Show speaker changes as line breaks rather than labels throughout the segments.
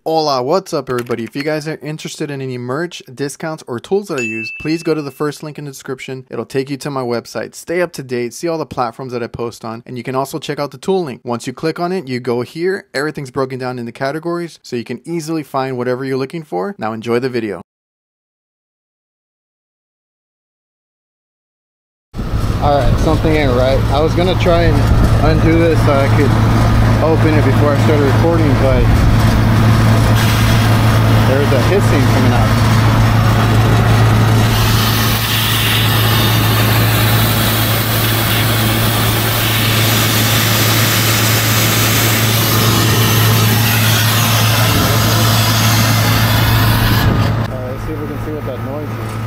Hola, what's up everybody? If you guys are interested in any merch, discounts, or tools that I use, please go to the first link in the description. It'll take you to my website. Stay up to date, see all the platforms that I post on, and you can also check out the tool link. Once you click on it, you go here. Everything's broken down into categories, so you can easily find whatever you're looking for. Now enjoy the video.
Alright, something ain't right. I was gonna try and undo this so I could open it before I started recording, but there's a hissing coming out. Alright, let's see if we can see what that noise is.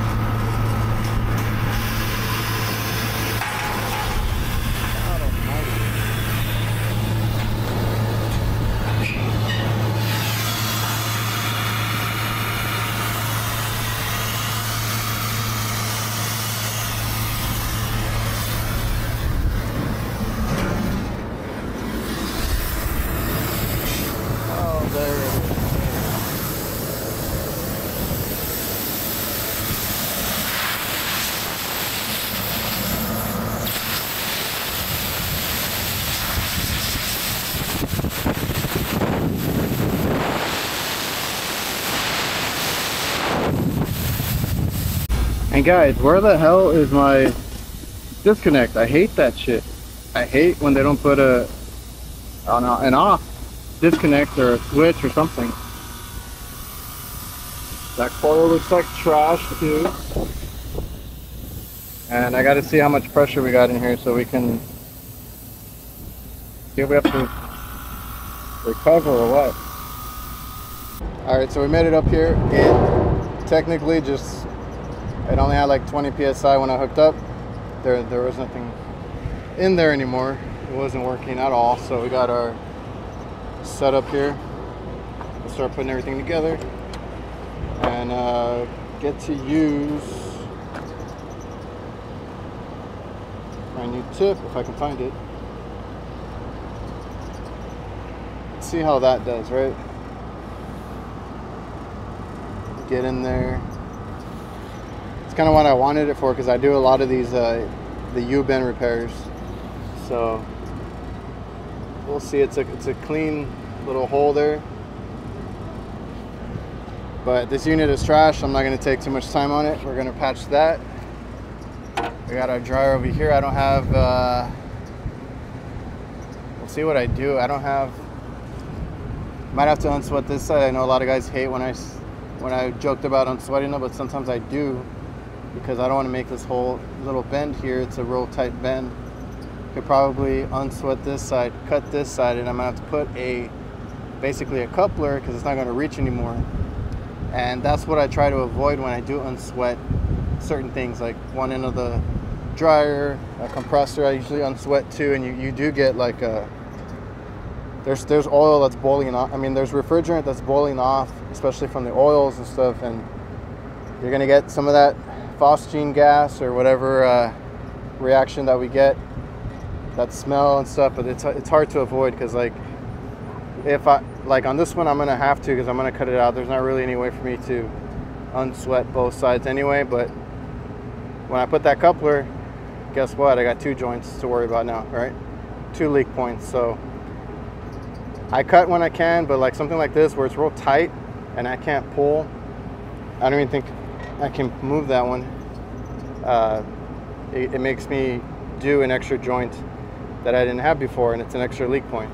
And guys, where the hell is my disconnect? I hate that shit. I hate when they don't put an off disconnect or a switch or something. That coil looks like trash too. And I gotta see how much pressure we got in here so we can see if we have to recover or what. Alright, so we made it up here. It technically just, it only had like 20 psi when I hooked up. There was nothing in there anymore. It wasn't working at all. So we got our setup here. We'll start putting everything together and get to use my new tip if I can find it. Let's see how that does, right? Get in there. Kind of what I wanted it for, because I do a lot of these the U-bend repairs, so we'll see. It's a clean little hole there, but this unit is trash. I'm not going to take too much time on it. We're going to patch that. We got our dryer over here. I don't have we'll see what I do. I don't have, might have to unsweat this side. I know a lot of guys hate when I joked about unsweating them, but sometimes I do, because I don't want to make this whole little bend here. It's a real tight bend. Could probably unsweat this side, cut this side, and I'm gonna have to put basically a coupler, because it's not gonna reach anymore. And that's what I try to avoid when I do unsweat certain things, like one end of the dryer, a compressor. I usually unsweat too, and you do get like there's oil that's boiling off. I mean, there's refrigerant that's boiling off, especially from the oils and stuff, and you're gonna get some of that phosgene gas or whatever reaction that we get, that smell and stuff. But it's hard to avoid, because like if I on this one I'm gonna have to, because I'm gonna cut it out. There's not really any way for me to unsweat both sides anyway. But when I put that coupler, guess what? I got two joints to worry about now, right? Two leak points. So I cut when I can, but like something like this where it's real tight and I can't pull, I don't even think I can move that one. It makes me do an extra joint that I didn't have before, and it's an extra leak point.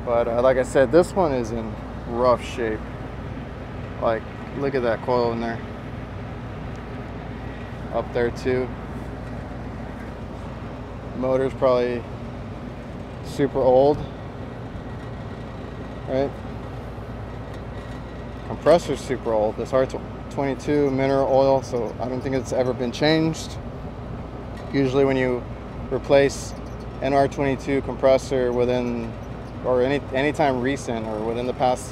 But like I said, this one is in rough shape. Like, look at that coil in there. Up there too. Motor's probably super old, right? Compressor's super old. This R22 mineral oil, so I don't think it's ever been changed. Usually when you replace an R22 compressor within, or anytime recent, or within the past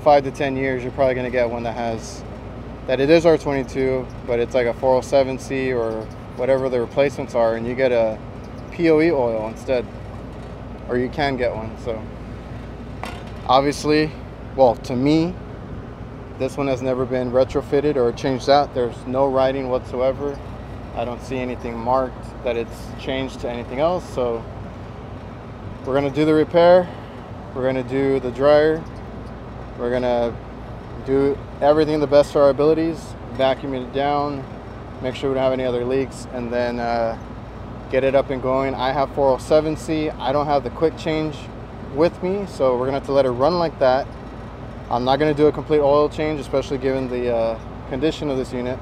5 to 10 years, you're probably going to get one that it is R22, but it's like a 407C or whatever the replacements are, and you get a POE oil instead, or you can get one. So obviously well, to me, this one has never been retrofitted or changed out. There's no writing whatsoever. I don't see anything marked that it's changed to anything else. So we're gonna do the repair. We're gonna do the dryer. We're gonna do everything the best of our abilities, vacuum it down, make sure we don't have any other leaks, and then get it up and going. I have 407C. I don't have the quick change with me, so we're gonna have to let it run like that. I'm not gonna do a complete oil change, especially given the condition of this unit.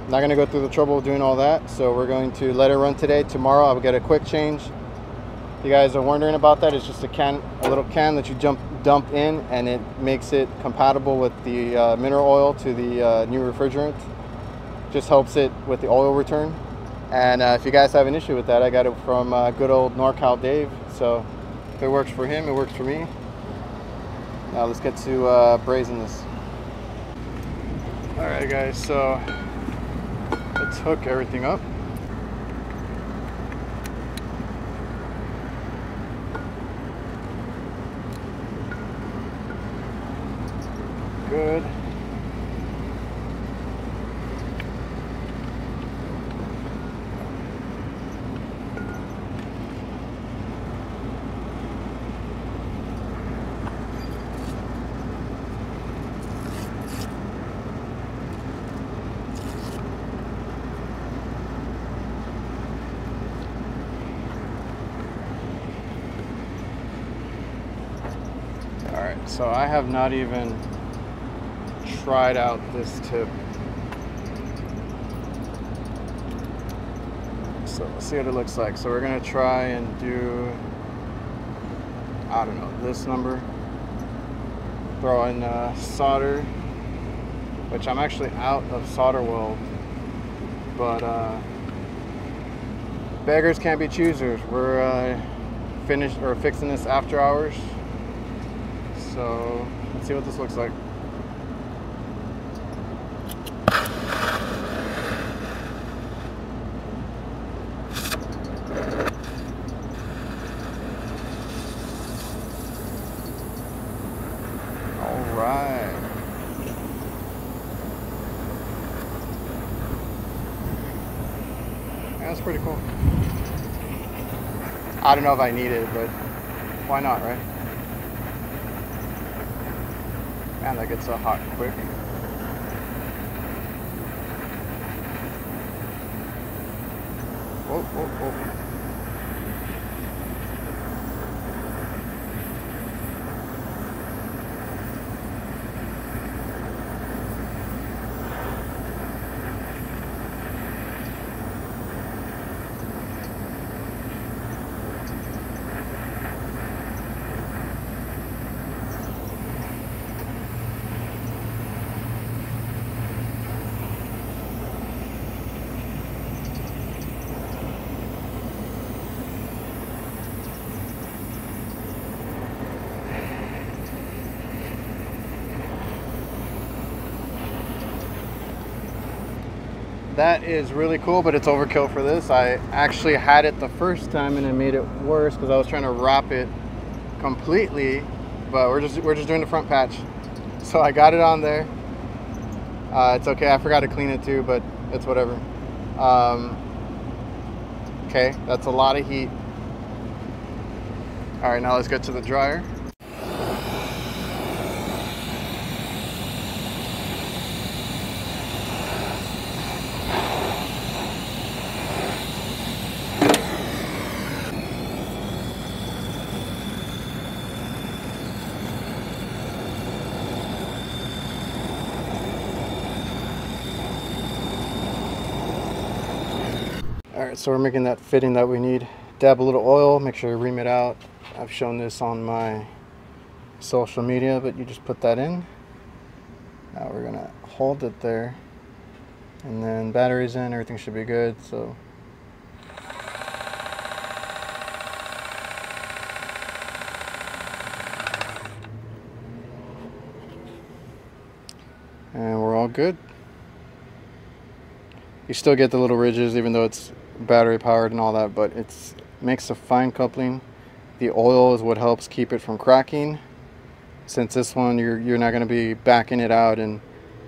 I'm not gonna go through the trouble of doing all that, so we're going to let it run today. Tomorrow I'll get a quick change. If you guys are wondering about that, it's just a little can that you dump in, and it makes it compatible with the mineral oil to the new refrigerant. Just helps it with the oil return. And if you guys have an issue with that, I got it from good old NorCal Dave. So if it works for him, it works for me. Now let's get to brazing this. All right, guys, so let's hook everything up. Good. All right, so I have not even tried out this tip. So let's see what it looks like. So we're gonna try and do, I don't know, this number. Throw in solder, which I'm actually out of solder weld, but beggars can't be choosers. We're fixing this after hours. So let's see what this looks like. All right. Yeah, that's pretty cool. I don't know if I need it, but why not, right? Man, that gets so hot quick. Whoa, whoa, whoa. That is really cool, but it's overkill for this. I actually had it the first time and it made it worse because I was trying to wrap it completely, but we're just doing the front patch. So I got it on there. It's okay. I forgot to clean it too, but it's whatever. Okay, that's a lot of heat. All right, now let's get to the dryer. Alright, so we're making that fitting that we need. Dab a little oil, make sure you ream it out. I've shown this on my social media, but you just put that in. Now we're gonna hold it there, and then batteries in, everything should be good. So and we're all good. You still get the little ridges even though it's battery powered and all that, but it makes a fine coupling. The oil is what helps keep it from cracking, since this one you're not going to be backing it out and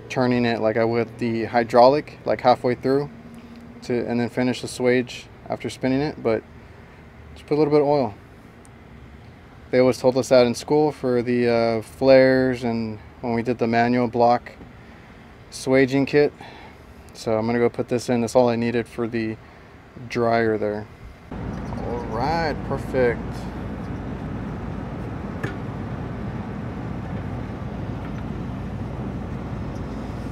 turning it like I would the hydraulic, like halfway through and then finish the swage after spinning it. But just put a little bit of oil. They always told us that in school for the flares and when we did the manual block swaging kit. So I'm gonna go put this in. That's all I needed for the dryer there. All right, perfect.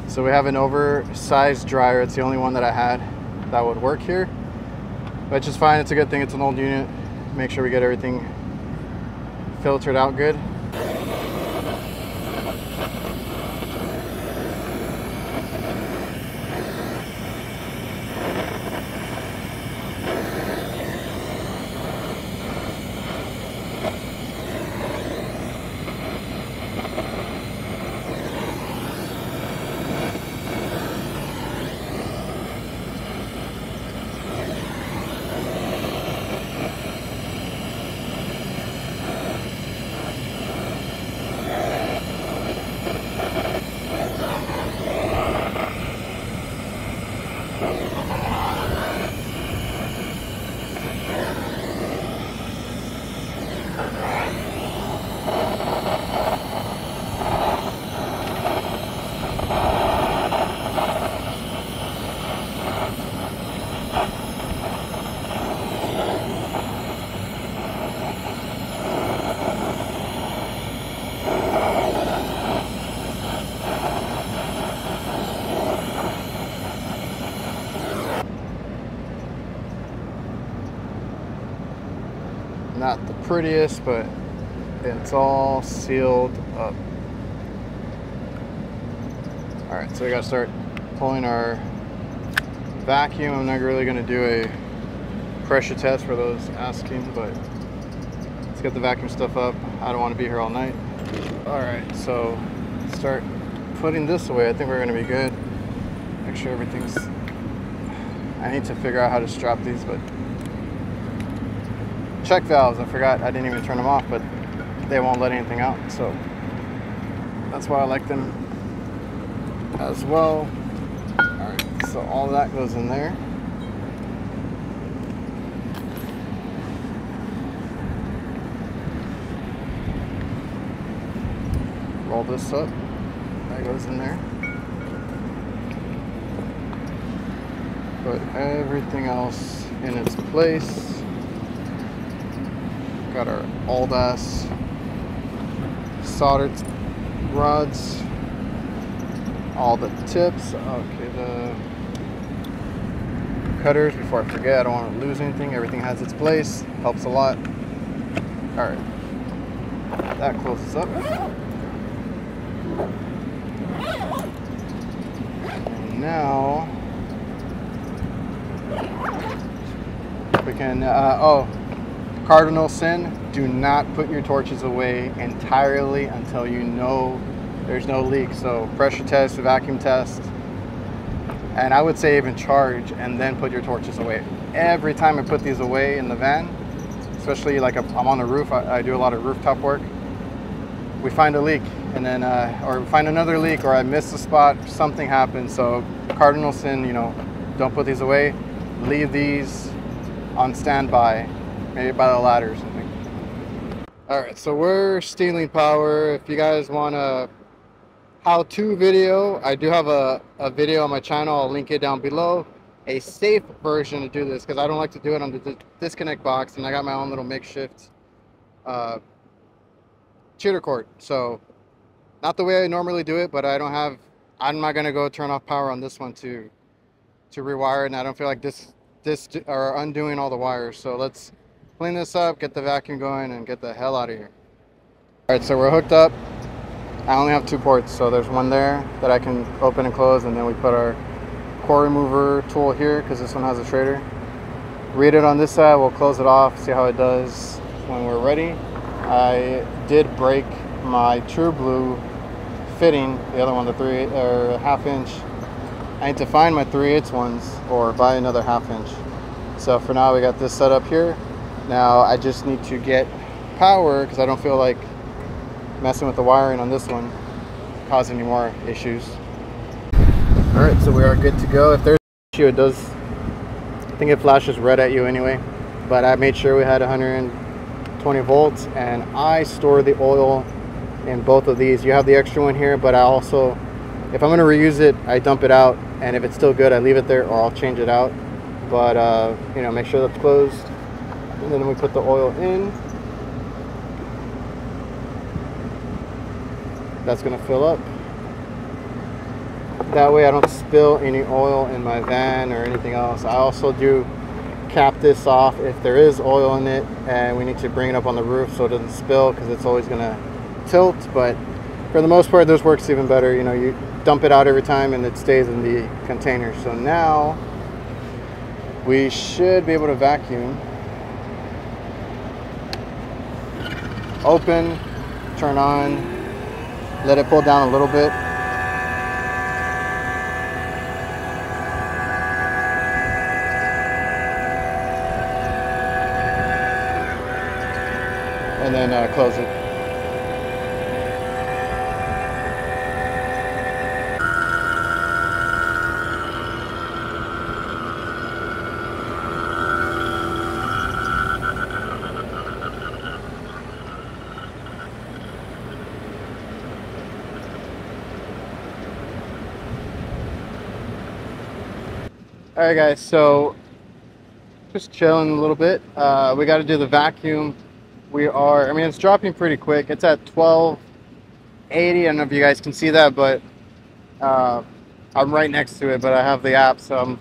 So we have an oversized dryer. It's the only one that I had that would work here, but just fine. It's a good thing it's an old unit. Make sure we get everything filtered out good. Not the prettiest, but it's all sealed up. All right, so we gotta start pulling our vacuum. I'm not really gonna do a pressure test for those asking, but let's get the vacuum stuff up. I don't want to be here all night. All right, so start putting this away. I think we're gonna be good. Make sure everything's, I need to figure out how to strap these, but check valves, I forgot, I didn't even turn them off, but they won't let anything out, so that's why I like them as well. Alright, so all that goes in there. Roll this up, that goes in there. Put everything else in its place. Got our old-ass soldered rods, all the tips. Okay, the cutters, before I forget, I don't want to lose anything. Everything has its place, helps a lot. All right, that closes up. And now we can, oh, cardinal sin, do not put your torches away entirely until you know there's no leak. So pressure test, vacuum test, and I would say even charge and then put your torches away. Every time I put these away in the van, especially like I'm on the roof, I do a lot of rooftop work, we find a leak and then or find another leak, or I miss the spot, something happens. So cardinal sin, you know, don't put these away. Leave these on standby, maybe by the ladder or something. All right, so we're stealing power. If you guys want a how-to video, I do have a video on my channel. I'll link it down below. A safe version to do this, because I don't like to do it on the disconnect box, and I got my own little makeshift cheater cord. So not the way I normally do it, but I'm not gonna go turn off power on this one to rewire it, and I don't feel like this or undoing all the wires. So let's clean this up, get the vacuum going, and get the hell out of here. All right, so we're hooked up. I only have 2 ports, so there's one there that I can open and close, and then we put our core remover tool here because this one has a trader. Read it on this side, we'll close it off, see how it does when we're ready. I did break my True Blue fitting, the other one, the 1/2 inch. I need to find my 3/8 ones or buy another 1/2 inch. So for now we got this set up here. Now I just need to get power because I don't feel like messing with the wiring on this one cause any more issues. All right, so we are good to go. If there's an issue, it does, I think it flashes red at you anyway, but I made sure we had 120 volts, and I store the oil in both of these. You have the extra one here, but I also, if I'm going to reuse it, I dump it out, and if it's still good, I leave it there, or I'll change it out. But you know, make sure that's closed, and then we put the oil in. That's going to fill up. That way I don't spill any oil in my van or anything else. I also do cap this off if there is oil in it and we need to bring it up on the roof so it doesn't spill, because it's always going to tilt. But for the most part, this works even better. You know, you dump it out every time and it stays in the container. So now we should be able to vacuum. Open, turn on, let it pull down a little bit. And then close it. All right, guys, so just chilling a little bit. We got to do the vacuum. We are, I mean, it's dropping pretty quick. It's at 1280. I don't know if you guys can see that, but I'm right next to it, but I have the app, so I'm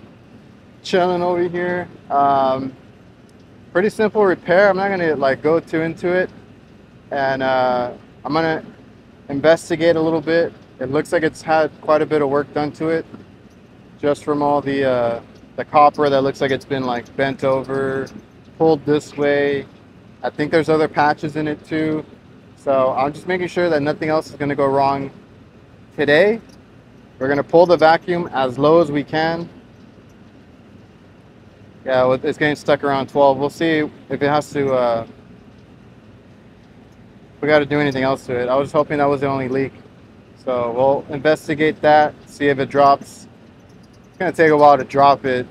chilling over here. Pretty simple repair. I'm not gonna like go too into it, and I'm gonna investigate a little bit. It looks like it's had quite a bit of work done to it, just from all the copper that looks like it's been like bent over, pulled this way. I think there's other patches in it too. So I'm just making sure that nothing else is gonna go wrong today. We're gonna pull the vacuum as low as we can. Yeah, it's getting stuck around 12. We'll see if it has to, we gotta do anything else to it. I was hoping that was the only leak. So we'll investigate that, see if it drops. It's gonna take a while to drop it,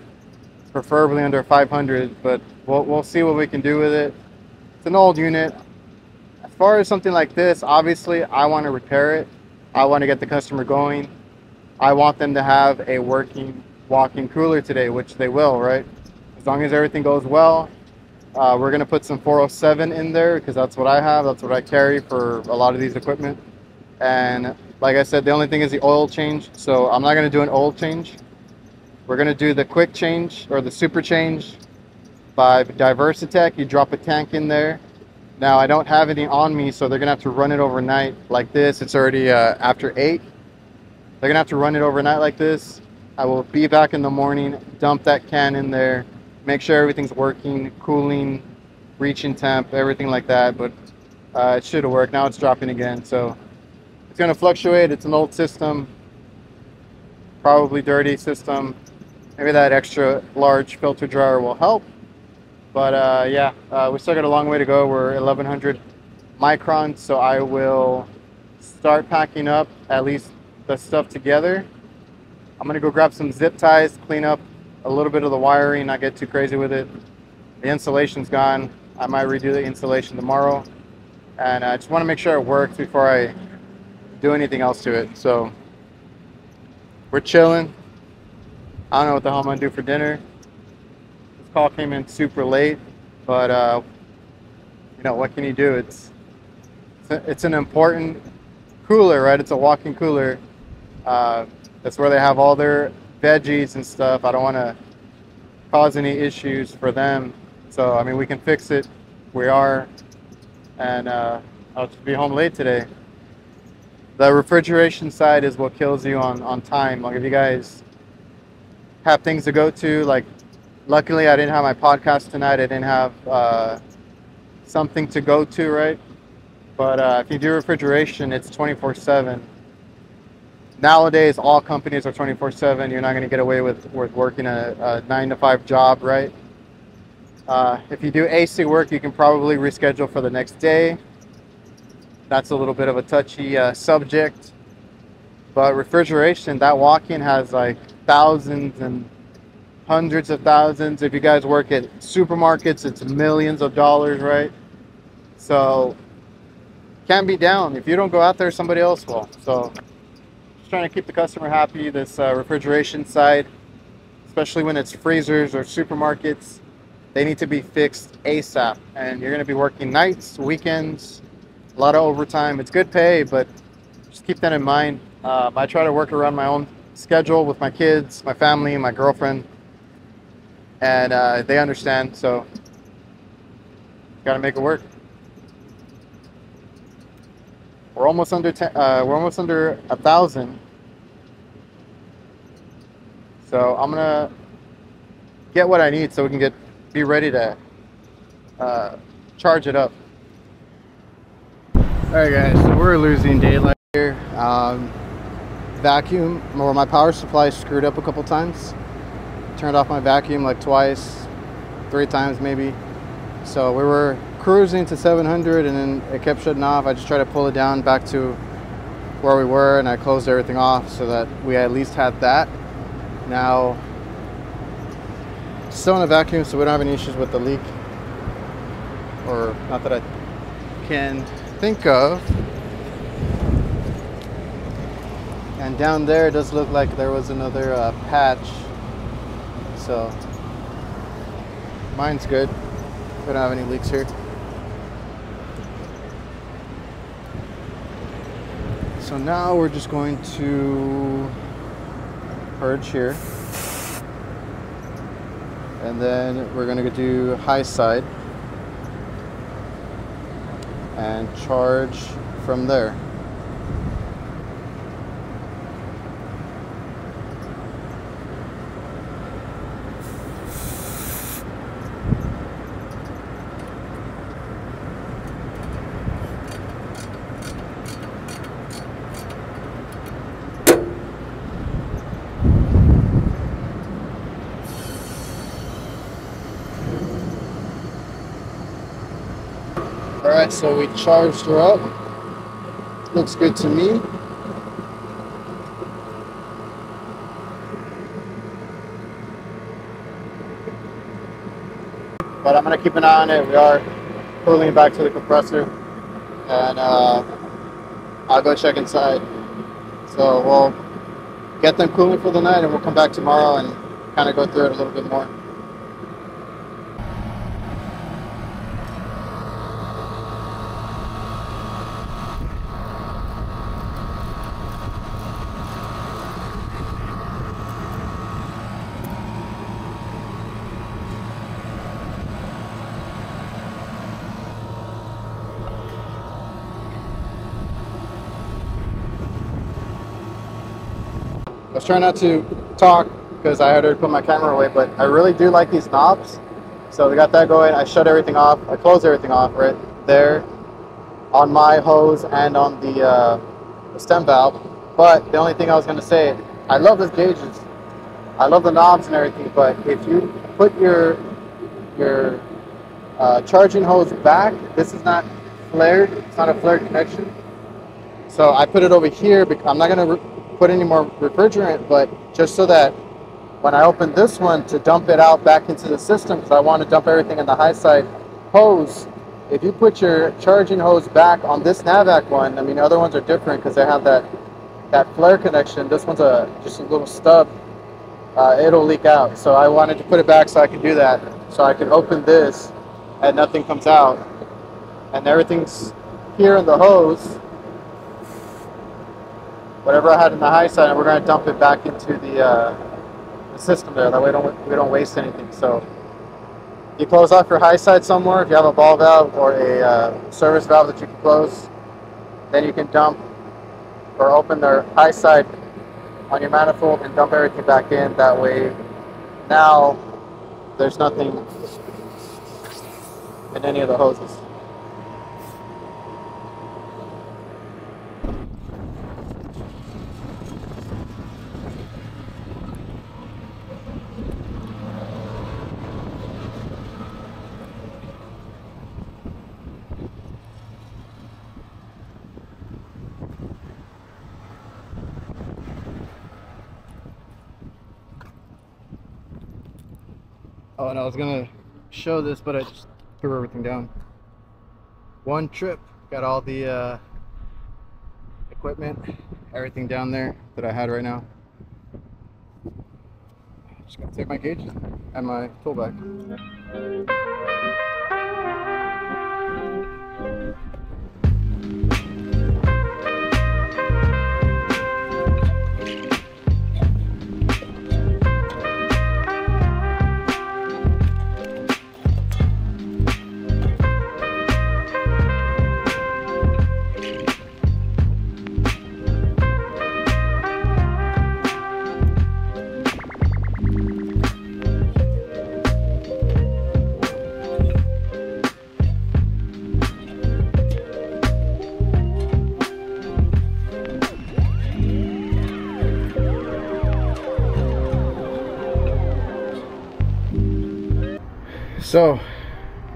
preferably under 500, but we'll see what we can do with it. It's an old unit. As far as something like this, obviously I want to repair it. I want to get the customer going. I want them to have a working walk-in cooler today, which they will, right? As long as everything goes well. We're going to put some 407 in there because that's what I have. That's what I carry for a lot of these equipment. And like I said, the only thing is the oil change. So I'm not going to do an oil change. We're going to do the quick change or the super change by Diversitech. You drop a tank in there. Now I don't have any on me, so they're gonna have to run it overnight like this. It's already after 8. They're gonna have to run it overnight like this. I will be back in the morning, dump that can in there, make sure everything's working, cooling, reaching temp, everything like that. But it should have worked. Now it's dropping again, so it's gonna fluctuate. It's an old system, probably dirty system. Maybe that extra large filter dryer will help. But yeah, we still got a long way to go. We're 1100 microns, so I will start packing up at least the stuff together. I'm gonna go grab some zip ties, clean up a little bit of the wiring, not get too crazy with it. The insulation's gone. I might redo the insulation tomorrow, and I just want to make sure it works before I do anything else to it. So we're chilling. I don't know what the hell I'm gonna do for dinner. Call came in super late, but you know, what can you do? It's an important cooler, right? It's a walk-in cooler. That's where they have all their veggies and stuff. I don't want to cause any issues for them, so I mean, we can fix it. We are, and I'll just be home late today. The refrigeration side is what kills you on time. Like if you guys have things to go to, like luckily I didn't have my podcast tonight. I didn't have something to go to, right? But if you do refrigeration, it's 24/7. Nowadays, all companies are 24/7. You're not going to get away with working a 9-to-5 job, right? If you do AC work, you can probably reschedule for the next day. that's a little bit of a touchy subject. But refrigeration, that walk-in has like thousands and hundreds of thousands. If you guys work at supermarkets, it's millions of dollars, right? So can't be down. If you don't go out there, somebody else will. So just trying to keep the customer happy. This refrigeration side, especially when it's freezers or supermarkets, they need to be fixed ASAP. And you're going to be working nights, weekends, a lot of overtime. It's good pay, but just keep that in mind. I try to work around my own schedule with my kids, my family, my girlfriend, and they understand. So got to make it work. We're almost under 1,000. So I'm gonna get what I need so we can be ready to charge it up. All right, guys. So we're losing daylight here. Vacuum, or my power supply screwed up a couple times. Turned off my vacuum like twice, 3 times maybe. So we were cruising to 700 and then it kept shutting off. I just tried to pull it down back to where we were and I closed everything off so that we at least had that. Now, still in a vacuum, so we don't have any issues with the leak. Or not that I can think of. And down there it does look like there was another patch. So mine's good. We don't have any leaks here. So now we're just going to purge here. And then we're going to do high side and charge from there. Alright, so we charged her up. Looks good to me. But I'm going to keep an eye on it. We are pulling it back to the compressor. And I'll go check inside. So we'll get them cooling for the night and we'll come back tomorrow and kind of go through it a little bit more. I was trying not to talk because I had to put my camera away, but I really do like these knobs. So we got that going. I shut everything off. I closed everything off right there on my hose and on the stem valve. But the only thing I was going to say, I love the gauges. I love the knobs and everything, but if you put your charging hose back, this is not flared. It's not a flared connection. So I put it over here because I'm not going to put any more refrigerant, but just so that when I open this one to dump it out back into the system, because I want to dump everything in the high side hose, if you put your charging hose back on this Hvacr one, I mean, other ones are different because they have that flare connection. This one's just a little stub. It'll leak out. So I wanted to put it back so I could do that. So I can open this and nothing comes out. And everything's here in the hose. Whatever I had in the high side, and we're going to dump it back into the system there. That way we don't waste anything. So you close off your high side somewhere. If you have a ball valve or a service valve that you can close, then you can dump or open the high side on your manifold and dump everything back in. That way now there's nothing in any of the hoses. Oh, and I was gonna show this, but I just threw everything down. One trip, got all the equipment, everything down there that I had right now. Just gotta take my gauges and my tool bag. So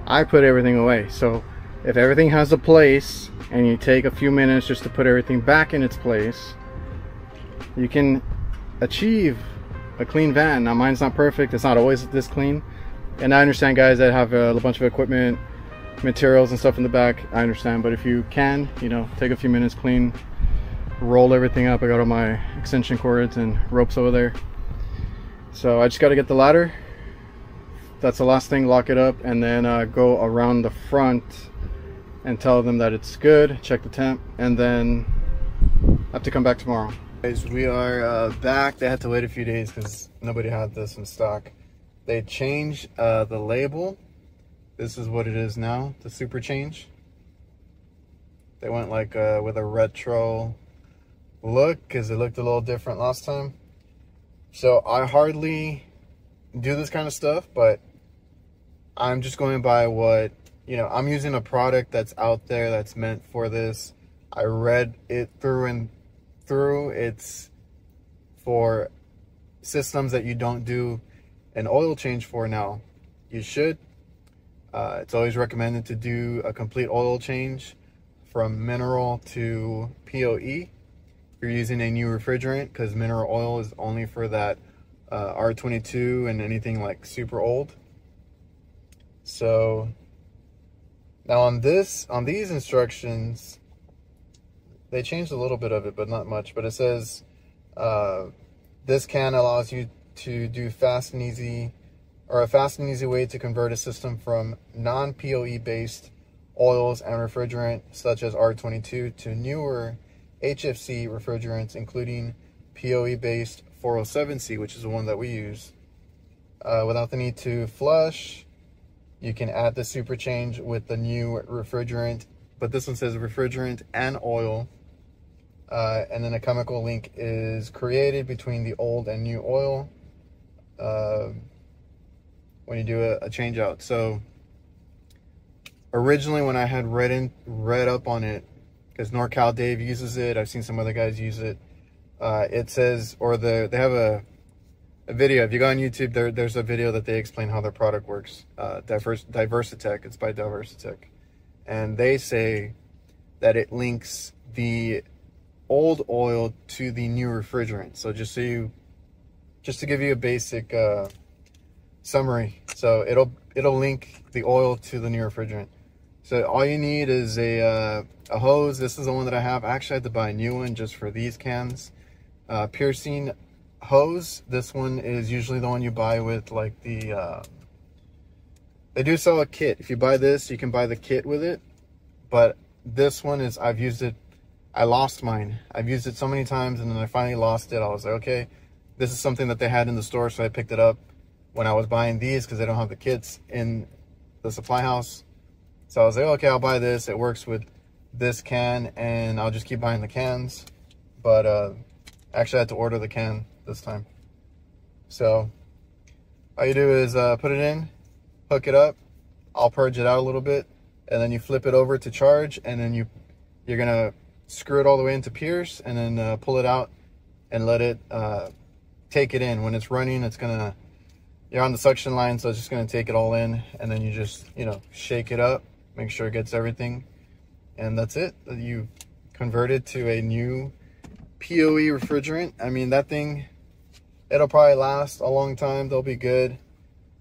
I put everything away. So if everything has a place and you take a few minutes just to put everything back in its place, you can achieve a clean van. Now mine's not perfect, it's not always this clean, and I understand guys that have a bunch of equipment, materials and stuff in the back, I understand, but if you can, you know, take a few minutes, clean, roll everything up. I got all my extension cords and ropes over there. So I just got to get the ladder. That's the last thing, lock it up, and then go around the front and tell them that it's good, check the temp, and then have to come back tomorrow. Guys, we are back. They had to wait a few days because nobody had this in stock. They changed the label. This is what it is now, the super change. They went like with a retro look because it looked a little different last time. So I hardly do this kind of stuff, but I'm just going by what, you know, I'm using a product that's out there that's meant for this. I read it through and through. It's for systems that you don't do an oil change for now. You should. It's always recommended to do a complete oil change from mineral to POE if you're using a new refrigerant, because mineral oil is only for that R22 and anything like super old. So now on these instructions, they changed a little bit of it, but not much. But it says this can allows you to do fast and easy, or a fast and easy way to convert a system from non-POE based oils and refrigerant such as R22 to newer HFC refrigerants, including POE based 407C, which is the one that we use, without the need to flush. You can add the super change with the new refrigerant, but this one says refrigerant and oil, and then a chemical link is created between the old and new oil when you do a change out. So originally when I had read up on it, because NorCal Dave uses it, I've seen some other guys use it, it says, or they have a video. If you go on YouTube, there's a video that they explain how their product works. Diversitech, it's by Diversitech, and they say that it links the old oil to the new refrigerant. So just to give you a basic summary, so it'll link the oil to the new refrigerant. So all you need is a hose. This is the one that I have. I actually had to buy a new one just for these cans. Piercing hose. This one is usually the one you buy with like the they do sell a kit. If you buy this, you can buy the kit with it, but this one is, I've used it, I lost mine. I've used it so many times, and then I finally lost it. I was like, okay, this is something that they had in the store, so I picked it up when I was buying these because they don't have the kits in the supply house. So I was like, okay, I'll buy this. It works with this can, and I'll just keep buying the cans. But actually I had to order the can this time. So all you do is put it in, hook it up. I'll purge it out a little bit, and then you flip it over to charge, and then you're gonna screw it all the way into pierce, and then pull it out and let it take it in. When it's running, you're on the suction line, so it's just gonna take it all in, and then you just, shake it up, make sure it gets everything, and that's it. You converted to a new POE refrigerant. I mean, that thing, it'll probably last a long time. They'll be good.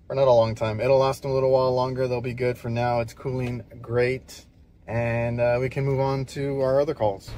for not a long time. It'll last them a little while longer. They'll be good for now. It's cooling great. And we can move on to our other calls.